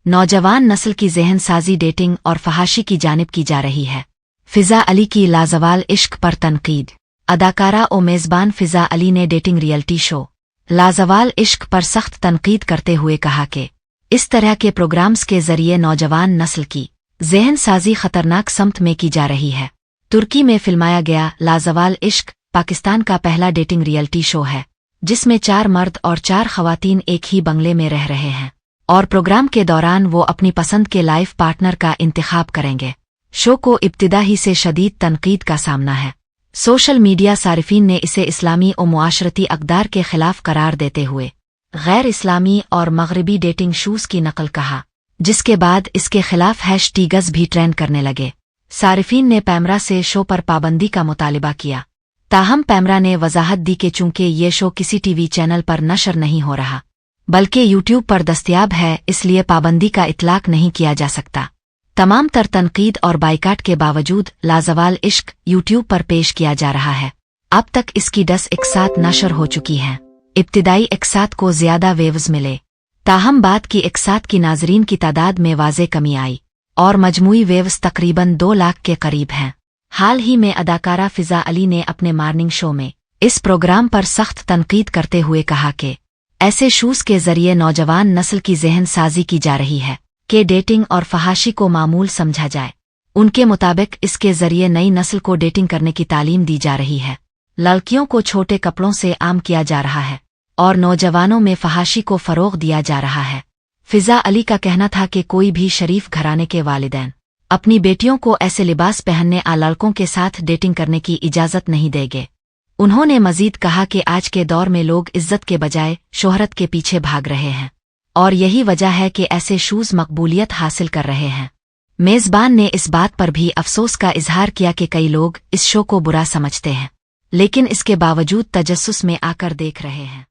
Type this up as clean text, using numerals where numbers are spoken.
नौजवान नस्ल की जहन साजी डेटिंग और फहाशी की जानिब की जा रही है। फिजा अली की लाजवाल इश्क पर तनकीद। अदाकारा और मेज़बान फिजा अली ने डेटिंग रियलिटी शो लाजवाल इश्क पर सख्त तनकीद करते हुए कहा कि इस तरह के प्रोग्राम्स के जरिए नौजवान नस्ल की जहन साजी खतरनाक समत में की जा रही है। तुर्की में फिल्माया गया लाजवाल इश्क पाकिस्तान का पहला डेटिंग रियलिटी शो है, जिसमें 4 मर्द और 4 खवातीन एक ही बंगले में रह रहे हैं और प्रोग्राम के दौरान वो अपनी पसंद के लाइफ पार्टनर का इंतखाब करेंगे। शो को इब्तिदा ही से शदीद तनकीद का सामना है। सोशल मीडिया सारिफीन ने इसे इस्लामी और मुआशरती अक़दार के खिलाफ करार देते हुए गैर इस्लामी और मगरबी डेटिंग शूज़ की नकल कहा, जिसके बाद इसके खिलाफ हैशटैग्स भी ट्रेंड करने लगे। सारिफीन ने पैमरा से शो पर पाबंदी का मुतालिबा किया, ताहम पैमरा ने वजाहत दी कि चूंकि ये शो किसी टीवी चैनल पर नशर नहीं हो रहा बल्कि यूट्यूब पर दस्तयाब है, इसलिए पाबंदी का इतलाक नहीं किया जा सकता। तमाम तर तनकीद और बाइकाट के बावजूद लाजवाल इश्क यूट्यूब पर पेश किया जा रहा है। अब तक इसकी 10 इकसात नशर हो चुकी हैं। इब्तिदाई इकसात को ज्यादा वेव्स मिले, ताहम बाद की इकसात की नाजरीन की तादाद में वाज़े कमी आई और मजमूई वेव्स तकरीबन 2 लाख के करीब हैं। हाल ही में अदाकारा फिजा अली ने अपने मॉर्निंग शो में इस प्रोग्राम पर सख्त तनकीद करते हुए कहा कि ऐसे शूज़ के जरिए नौजवान नस्ल की जहन साजी की जा रही है कि डेटिंग और फहाशी को मामूल समझा जाए। उनके मुताबिक इसके जरिए नई नस्ल को डेटिंग करने की तालीम दी जा रही है, लड़कियों को छोटे कपड़ों से आम किया जा रहा है और नौजवानों में फहाशी को फरोग दिया जा रहा है। फिजा अली का कहना था कि कोई भी शरीफ घराने के वालिदैन अपनी बेटियों को ऐसे लिबास पहनने आ लड़कों के साथ डेटिंग करने की इजाज़त नहीं देंगे। उन्होंने मजीद कहा कि आज के दौर में लोग इज्जत के बजाय शोहरत के पीछे भाग रहे हैं और यही वजह है कि ऐसे शूज़ मकबूलियत हासिल कर रहे हैं। मेज़बान ने इस बात पर भी अफसोस का इजहार किया कि कई लोग इस शो को बुरा समझते हैं, लेकिन इसके बावजूद तजस्सुस में आकर देख रहे हैं।